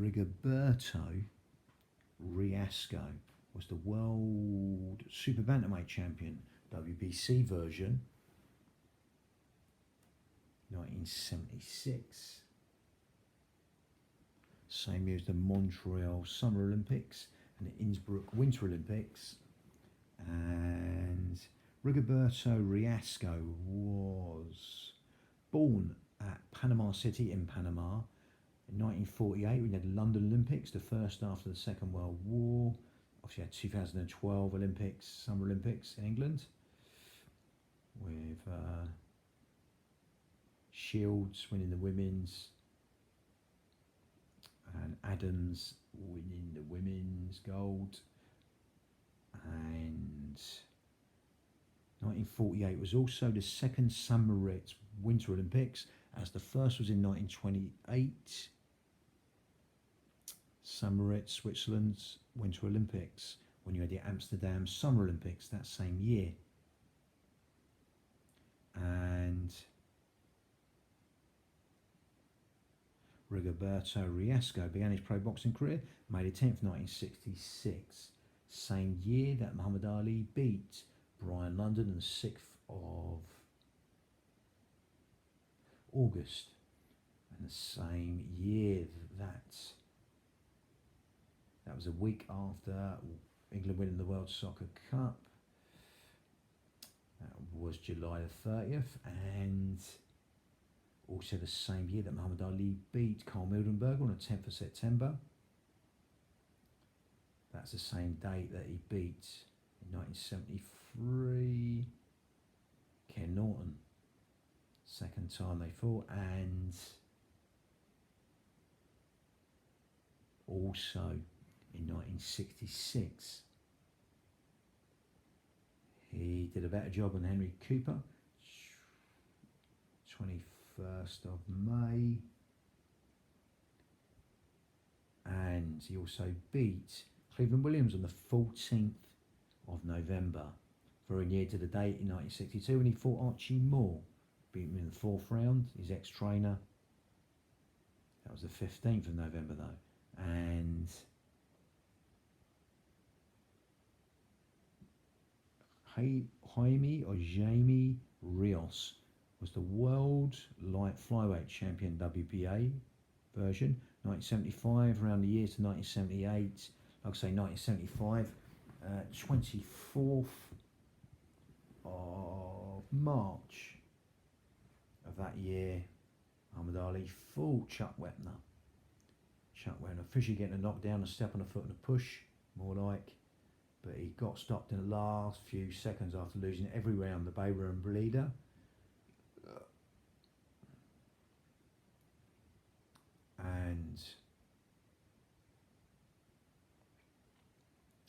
Rigoberto Riasco was the World Super Bantamweight Champion, WBC version, 1976. Same year as the Montreal Summer Olympics and the Innsbruck Winter Olympics. And Rigoberto Riasco was born at Panama City in Panama in 1948. We had the London Olympics, the first after the Second World War. Obviously had 2012 Olympics, Summer Olympics in England, with Shields winning the women's and Adams winning the women's gold. And 1948 was also the second St. Moritz Winter Olympics, as the first was in 1928. St. Moritz, Switzerland's Winter Olympics, when you had the Amsterdam Summer Olympics that same year. And Rigoberto Riasco began his pro boxing career May 10th, 1966. Same year that Muhammad Ali beat Brian London on the 6th of August. And the same year that was a week after England winning the World Soccer Cup. That was July the 30th. And also the same year that Muhammad Ali beat Carl Mildenberg on the 10th of September. That's the same date that he beat, in 1973, Ken Norton. Second time they fought. And also in 1966, he did a better job on Henry Cooper, 21st of May. And he also beat Cleveland Williams on the 14th of November, very near to the date in 1962 when he fought Archie Moore, beat him in the 4th round, his ex-trainer. That was the 15th of November though. And Jamie Rios was the world light flyweight champion, WBA version, 1975, around the year to 1978. Like I say, 1975, 24th of March of that year, Muhammad Ali fought Chuck Wepner. Chuck Wepner officially getting a knockdown, a step on the foot and a push, more like. But he got stopped in the last few seconds after losing every round, the Bay Room leader. And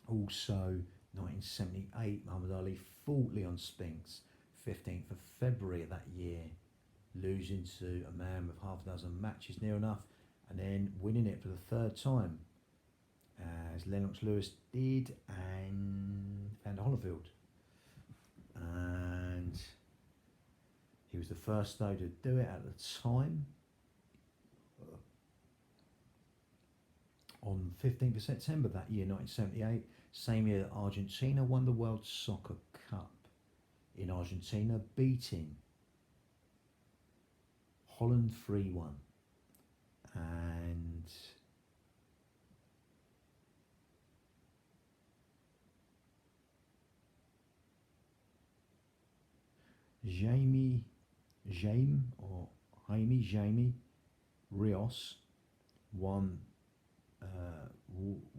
also 1978, Muhammad Ali fought Leon Spinks, 15th of February of that year, losing to a man with half a dozen matches near enough, and then winning it for the third time, as Lennox Lewis did and Vander Holyfield. And he was the first though to do it at the time. On 15th of September that year, 1978, same year that Argentina won the World Soccer Cup in Argentina, beating Holland 3-1. And Jamie Rios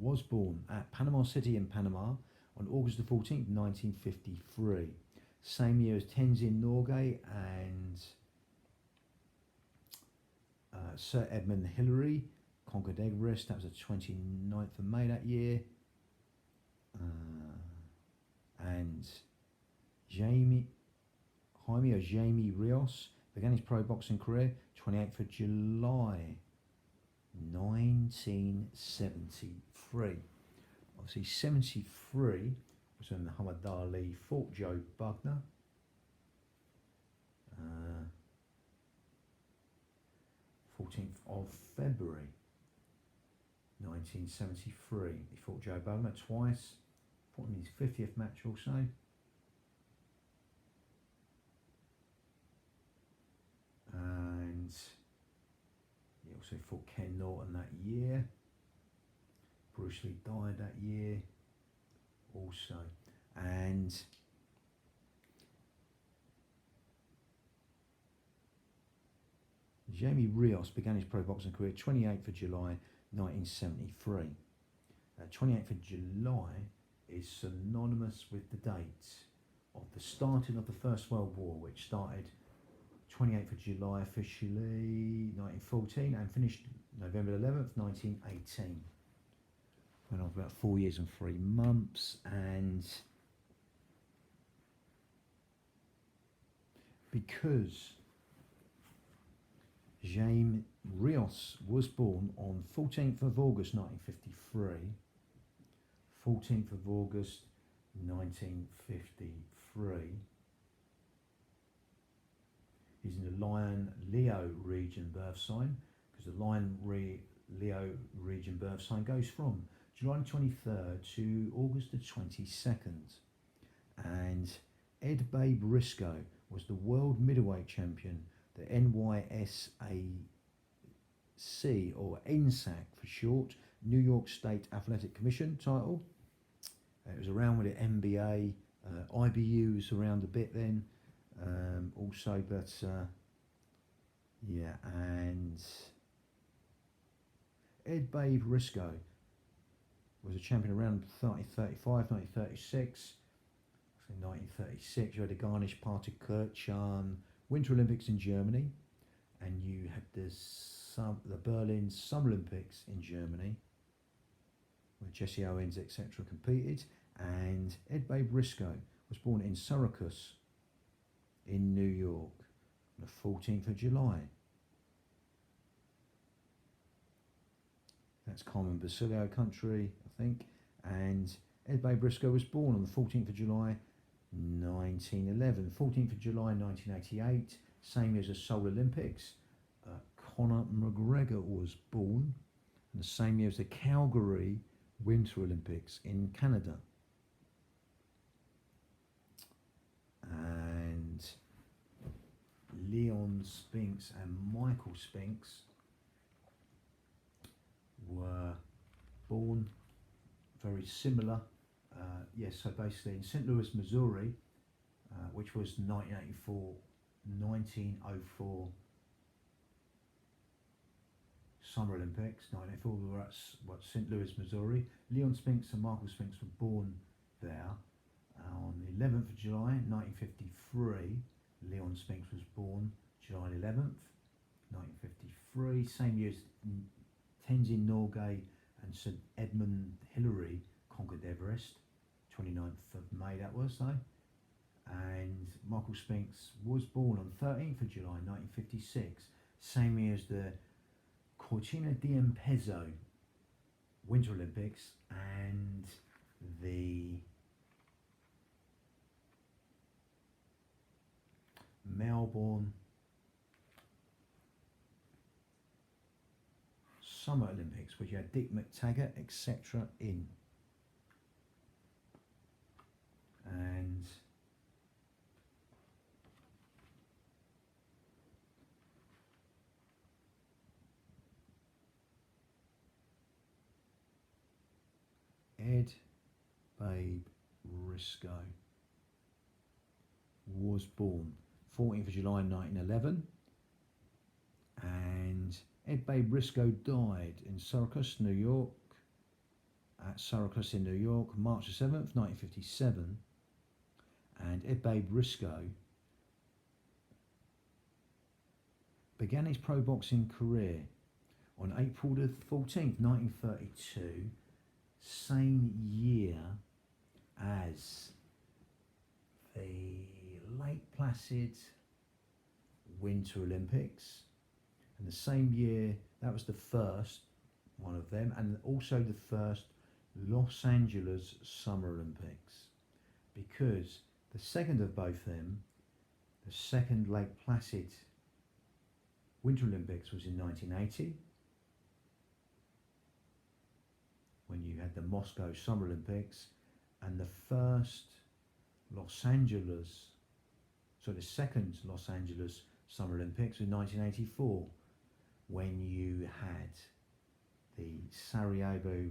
was born at Panama City in Panama on August the 14th, 1953. Same year as Tenzin Norgay and Sir Edmund Hillary conquered Everest. That was the 29th of May that year. And Jamie Rios began his pro boxing career 28th of July 1973. Obviously 73 was when Muhammad Ali fought Joe Bugner. 14th of February. 1973. He fought Joe Bowler twice, fought in his 50th match also. And he also fought Ken Norton that year. Bruce Lee died that year also. And Jamie Rios began his pro boxing career 28th of July 1973. 28th of July is synonymous with the date of the starting of the First World War, which started 28th of July officially 1914 and finished November 11th 1918. Went on for about 4 years and 3 months, and because Jaime Rios was born on 14th of August 1953, 14th of August 1953, he's in the Lion Leo region birth sign, because the Lion Leo region birth sign goes from July 23rd to August the 22nd. And Ed Babe Briscoe was the world middleweight champion, the NYSAC, or NSAC for short, New York State Athletic Commission title. It was around with the NBA, IBU was around a bit then, also, but yeah, and Ed Babe Briscoe was a champion around 1935, 1936. In 1936, you had the Garmisch Partenkirchen Winter Olympics in Germany, and you had the Berlin Summer Olympics in Germany, where Jesse Owens, etc. competed. And Ed Babe Briscoe was born in Syracuse in New York on the 14th of July. That's Carmen Basilio country, I think. And Ed Babe Briscoe was born on the 14th of July 1911. 14th of July 1988, same year as the Seoul Olympics. Conor McGregor was born in the same year as the Calgary Winter Olympics in Canada. And Leon Spinks and Michael Spinks were born very similar. Yes, so basically in St. Louis, Missouri, which was 1904 Summer Olympics. 1904 we were at St. Louis, Missouri. Leon Spinks and Michael Spinks were born there. On the 11th of July 1953, Leon Spinks was born July 11th 1953. Same year as Tenzin Norgay and Sir Edmund Hillary conquered Everest. 29th of May that was, though. And Michael Spinks was born on 13th of July 1956, same year as the Cortina d'Ampezzo Winter Olympics and the Melbourne Summer Olympics, which had Dick McTaggart, etc. in. And Ed Babe Briscoe was born 14th of July 1911, and Ed Babe Briscoe died in Syracuse, New York, at Syracuse in New York, March the 7th, 1957. And Ed Babe Briscoe began his pro boxing career on April the 14th, 1932, same year as the Lake Placid Winter Olympics, and the same year that was the first one of them, and also the first Los Angeles Summer Olympics, because the second of both them, the second Lake Placid Winter Olympics, was in 1980, had the Moscow Summer Olympics, and the first Los Angeles, so the second Los Angeles Summer Olympics in 1984, when you had the Sarajevo,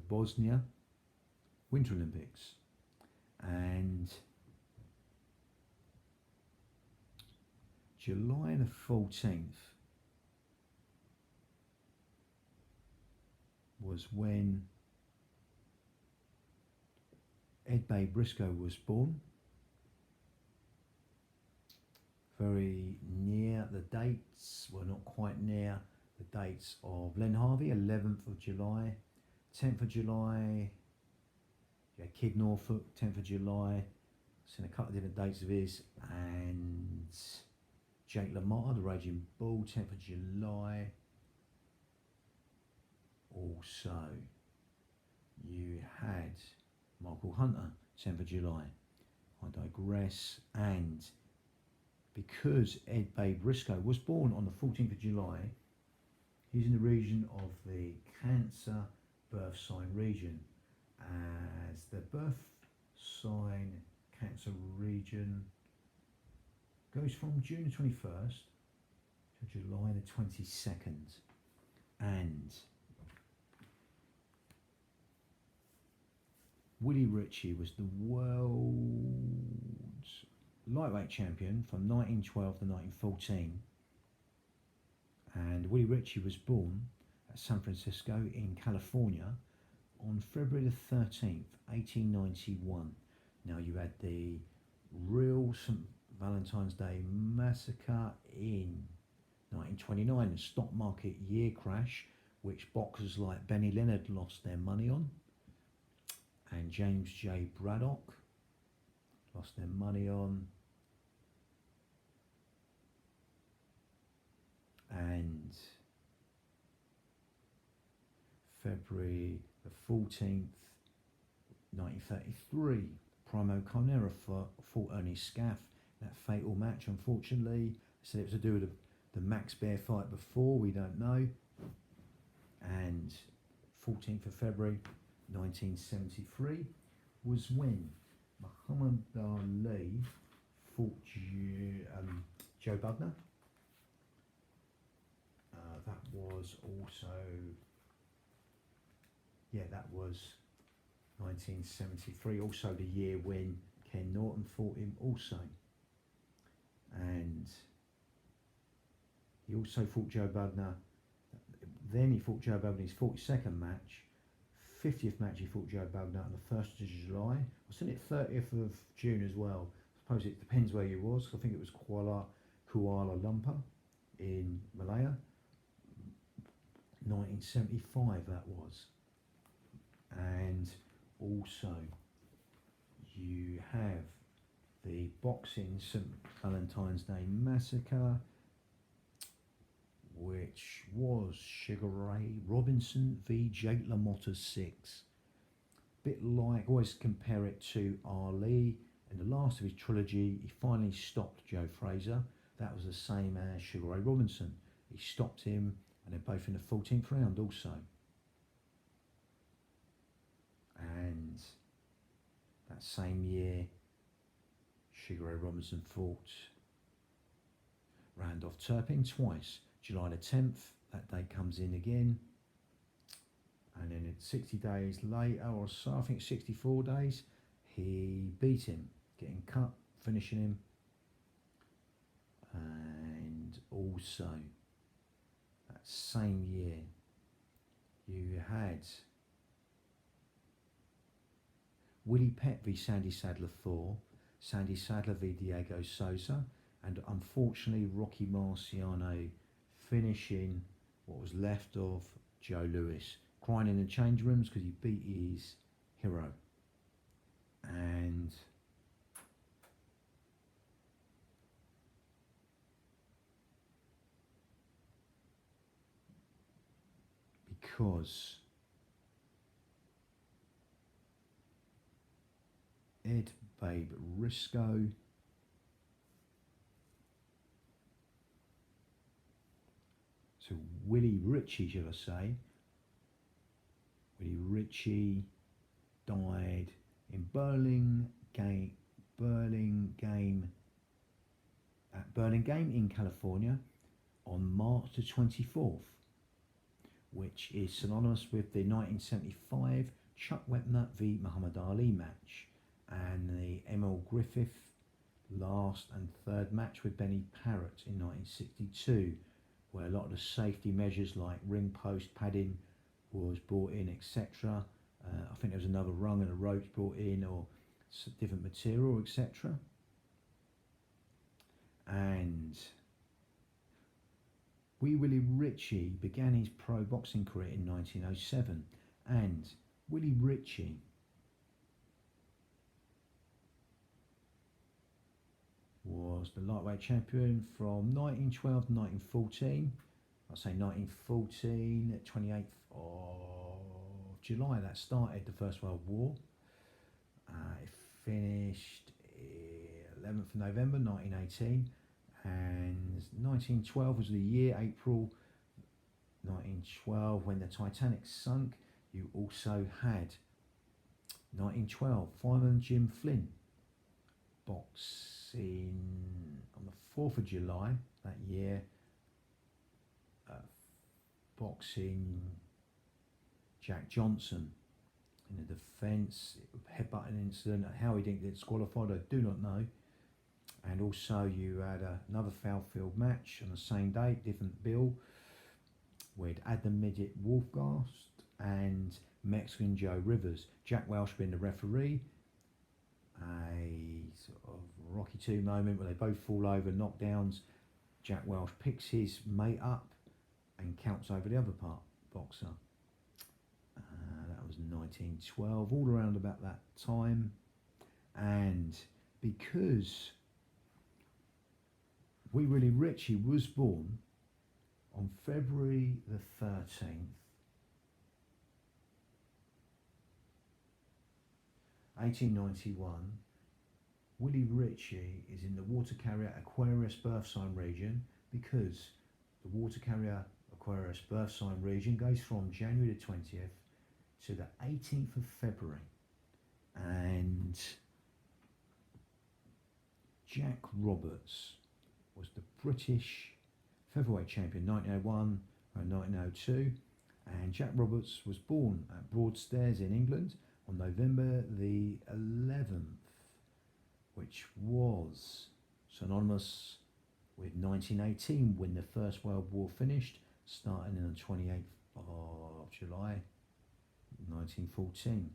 Bosnia Winter Olympics. And July the 14th was when Ed Bay Briscoe was born. Very near the dates, well, not quite near the dates of Len Harvey, 11th of July, 10th of July, yeah, Kid Norfolk, 10th of July. Seen a couple of different dates of his, and Jake LaMotta, the Raging Bull, 10th of July. Also, you had Michael Hunter, 10th of July. I digress. And because Ed Bay Briscoe was born on the 14th of July, he's in the region of the Cancer birth sign region, as the birth sign Cancer region goes from June the 21st to July the 22nd. And Willie Ritchie was the world's lightweight champion from 1912 to 1914. And Willie Ritchie was born at San Francisco in California on February the 13th, 1891. Now you had the real St. Valentine's Day massacre in 1929, the stock market year crash, which boxers like Benny Leonard lost their money on, and James J. Braddock lost their money on, and February the 14th, 1933, Primo Carnera fought Ernie Scaff. That fatal match, unfortunately, said it was to do with the Max Bear fight before, we don't know. And 14th of February 1973 was when Muhammad Ali fought Joe Bugner. That was also, yeah, that was 1973, also the year when Ken Norton fought him also. And he also fought Joe Bugner. Then he fought Joe Bugner in his 42nd match. 50th match he fought Joe Bugner on the 1st of July. I seen it 30th of June as well. I suppose it depends where you was. I think it was Kuala Lumpur in Malaya. 1975 that was. And also you have the boxing St. Valentine's Day massacre, which was Sugar Ray Robinson v Jake LaMotta 6. Bit like, always compare it to Ali. In the last of his trilogy, he finally stopped Joe Frazier. That was the same as Sugar Ray Robinson. He stopped him, and they're both in the 14th round also. And that same year, Sugar Ray Robinson fought Randolph Turpin twice. July the 10th, that day comes in again. And then 60 days later or so, I think 64 days, he beat him, getting cut, finishing him. And also, that same year, you had Willie Pett v Sandy Sadler 4, Sandy Sadler v Diego Souza, and unfortunately Rocky Marciano finishing what was left of Joe Louis, crying in the change rooms because he beat his hero. And because Ed Babe Risco so Willie Ritchie, shall I say, Willie Ritchie died in Burlingame in California on March the 24th, which is synonymous with the 1975 Chuck Wepner v Muhammad Ali match and the Emil Griffith last and third match with Benny Parrott in 1962, where a lot of the safety measures like ring post padding was brought in, etc. I think there was another rung and a rope brought in, or different material, etc. And Willie Ritchie began his pro boxing career in 1907, and Willie Ritchie was the lightweight champion from 1912 to 1914. I say 1914, 28th of July, that started the First World War. It finished 11th of November 1918, and 1912 was the year, April 1912, when the Titanic sunk. You also had 1912, fireman Jim Flynn boxing on the 4th of July that year, boxing Jack Johnson in the defence, headbutting incident. How he didn't get disqualified, I do not know. And also you had another foul field match on the same day, different bill, with Adam Midget Wolfgast and Mexican Joe Rivers. Jack Welsh being the referee. A sort of Rocky II moment where they both fall over, knockdowns. Jack Welsh picks his mate up and counts over the other boxer. That was 1912, all around about that time. And because Willie Ritchie was born on February the 13th, 1891, Willie Ritchie is in the water carrier Aquarius birth sign region, because the water carrier Aquarius birth sign region goes from January the 20th to the 18th of February. And Jack Roberts was the British featherweight champion 1901 and 1902, and Jack Roberts was born at Broadstairs in England on November the 11th, which was synonymous with 1918, when the First World War finished, starting on the 28th of July 1914.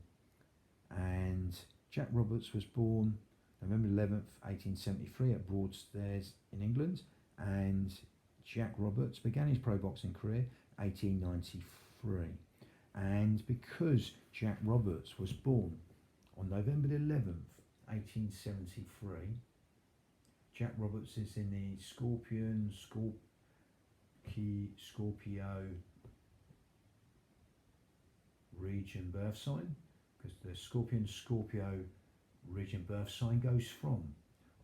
And Jack Roberts was born November 11th, 1873 at Broadstairs in England, and Jack Roberts began his pro boxing career 1893. And because Jack Roberts was born on November the 11th, 1873, Jack Roberts is in the Scorpio region birth sign, because the Scorpio region birth sign goes from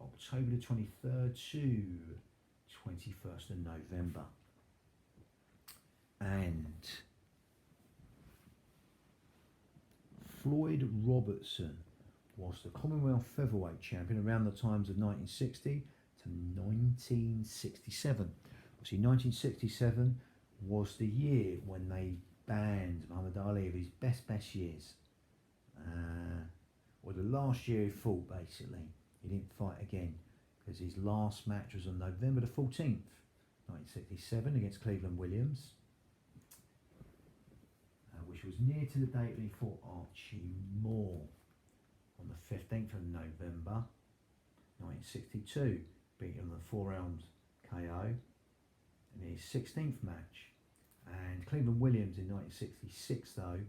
October the 23rd to 21st of November. And Floyd Robertson was the Commonwealth featherweight champion around the times of 1960 to 1967. See, 1967 was the year when they banned Muhammad Ali of his best years. Or the last year he fought, basically. He didn't fight again, because his last match was on November the 14th, 1967, against Cleveland Williams, which was near to the date when he fought Archie Moore on the 15th of November 1962, beating him in a 4-round KO in his 16th match. And Cleveland Williams in 1966, though,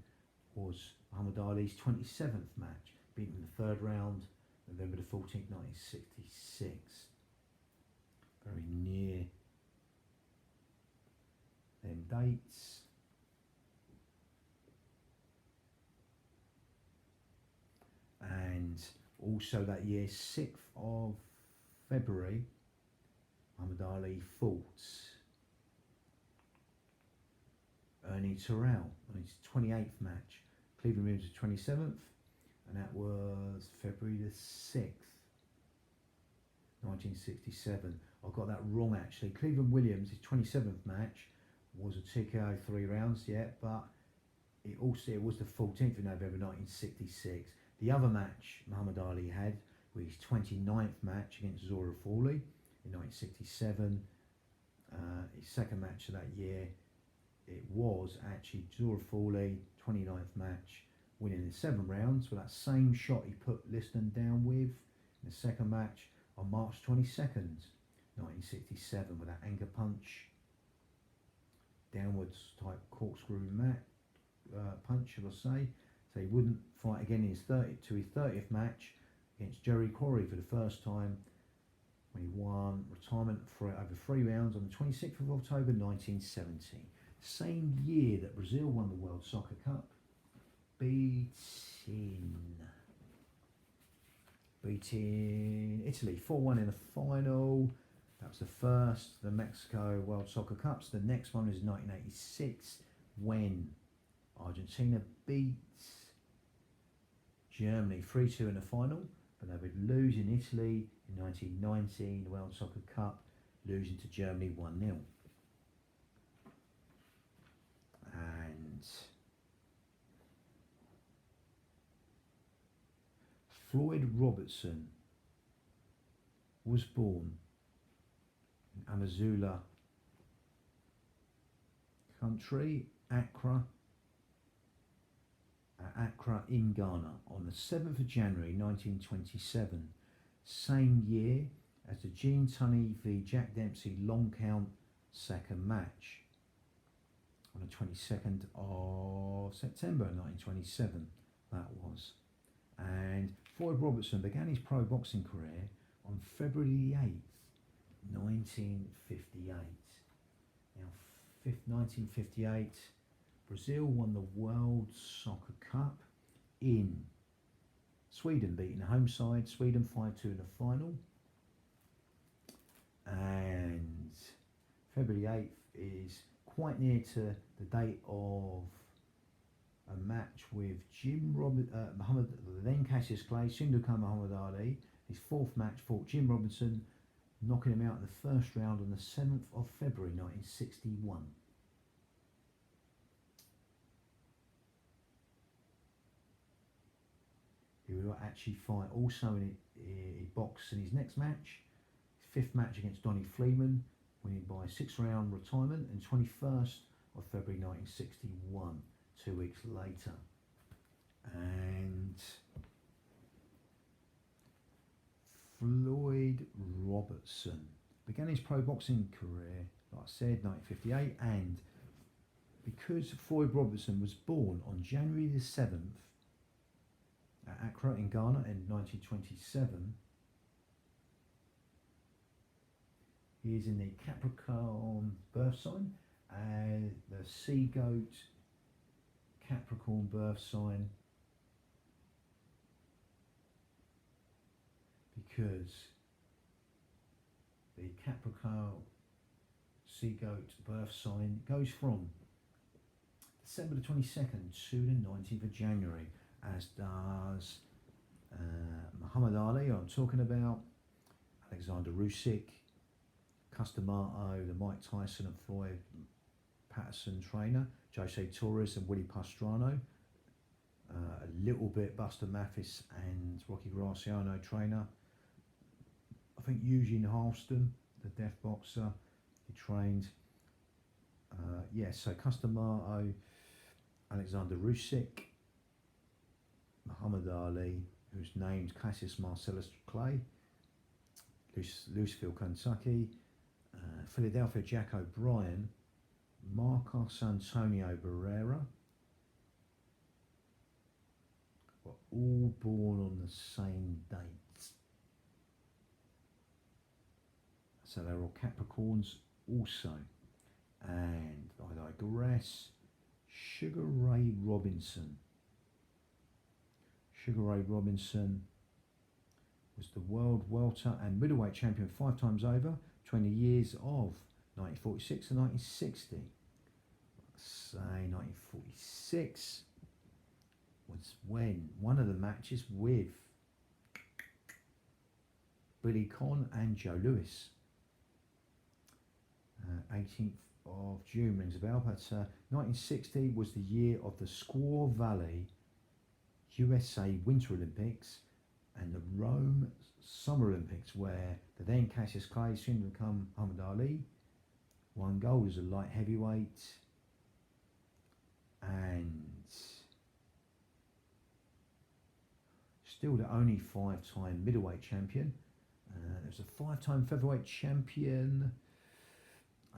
was Muhammad Ali's 27th match, beaten in the 3rd round, November the 14th, 1966. Very near them dates. And also that year, 6th of February, Muhammad Ali fought Ernie Terrell on his 28th match. Cleveland Williams' 27th, and that was February the 6th, 1967. I got that wrong actually. Cleveland Williams' 27th match was a TKO 3 rounds, yeah, but it was the 14th of November 1966. The other match Muhammad Ali had was his 29th match against Zora Fawley in 1967. His second match of that year, it was actually Zora Fawley, 29th match, winning in 7 rounds with that same shot he put Liston down with in the second match on March 22nd, 1967, with that anger punch, downwards type corkscrew punch, shall I say. So he wouldn't fight again in his 30th match against Jerry Quarry for the first time, when he won retirement for over 3 rounds on the 26th of October 1970. Same year that Brazil won the World Soccer Cup, beating Italy 4-1 in the final. That was the first, the Mexico World Soccer Cups. The next one was 1986, when Argentina beat Germany 3-2 in the final, but they would lose in Italy in 1990, the World Soccer Cup, losing to Germany 1-0. And Floyd Robertson was born in Amazulu country, Accra in Ghana, on the 7th of January 1927, same year as the Gene Tunney v Jack Dempsey long count second match on the 22nd of September 1927, that was. And Floyd Robertson began his pro boxing career on February 8th, 1958. Now, 1958, Brazil won the World Soccer Cup in Sweden, beating the home side, Sweden 5-2 in the final. And February 8th is quite near to the date of a match with Muhammad, then Cassius Clay, soon to become Muhammad Ali. His 4th match fought Jim Robinson, knocking him out in the first round on the 7th of February 1961. He will actually fight also in he boxed in his next match, his 5th match against Donnie Fleeman, winning by 6-round retirement, and 21st of February 1961, 2 weeks later. And Floyd Robertson began his pro boxing career, like I said, 1958, and because Floyd Robertson was born on January the 7th at Accra in Ghana in 1927, he is in the Capricorn birth sign, and the sea goat Capricorn birth sign, because the Capricorn sea goat birth sign goes from December the 22nd to the 19th of January, as does Muhammad Ali, I'm talking about, Alexander Usyk, Customato, the Mike Tyson and Floyd Patterson trainer, Jose Torres and Willie Pastrana, a little bit Buster Mathis and Rocky Graciano trainer. I think Eugene Halston, the deaf boxer, he trained. So Customato, Alexander Usyk, Muhammad Ali, who's named Cassius Marcellus Clay, Louisville, Kentucky, Philadelphia Jack O'Brien, Marcos Antonio Barrera, were all born on the same date. So they're all Capricorns also. And I digress. Sugar Ray Robinson. Sugar Ray Robinson was the world welter and middleweight champion 5 times over, 20 years of 1946 to 1960. say 1946 was when one of the matches with Billy Conn and Joe Louis. 18th of June rings a bell, but 1960 was the year of the Squaw Valley USA Winter Olympics and the Rome Summer Olympics, where the then Cassius Clay soon to become Muhammad Ali won gold as a light heavyweight, and still the only 5-time middleweight champion. There's a 5-time featherweight champion,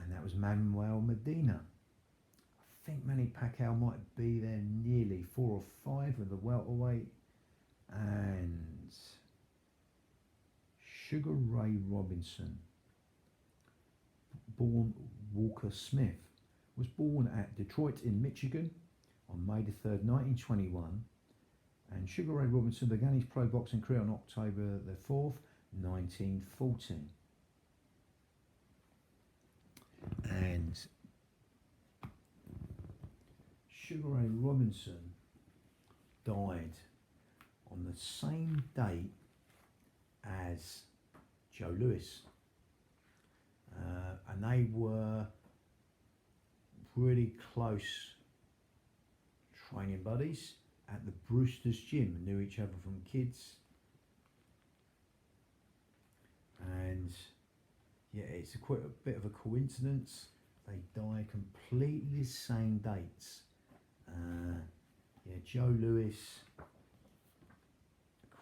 and that was Manuel Medina. I think Manny Pacquiao might be there nearly 4 or 5 of the welterweight, and Sugar Ray Robinson, born Walker Smith, was born at Detroit in Michigan on May the 3rd, 1921, and Sugar Ray Robinson began his pro boxing career on October the 4th, 1940. And Sugar Ray Robinson died on the same date as Joe Louis, and they were really close training buddies at the Brewster's gym, knew each other from kids, and yeah, it's quite a bit of a coincidence. They died completely the same dates. Yeah, Joe Louis,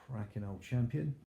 cracking old champion.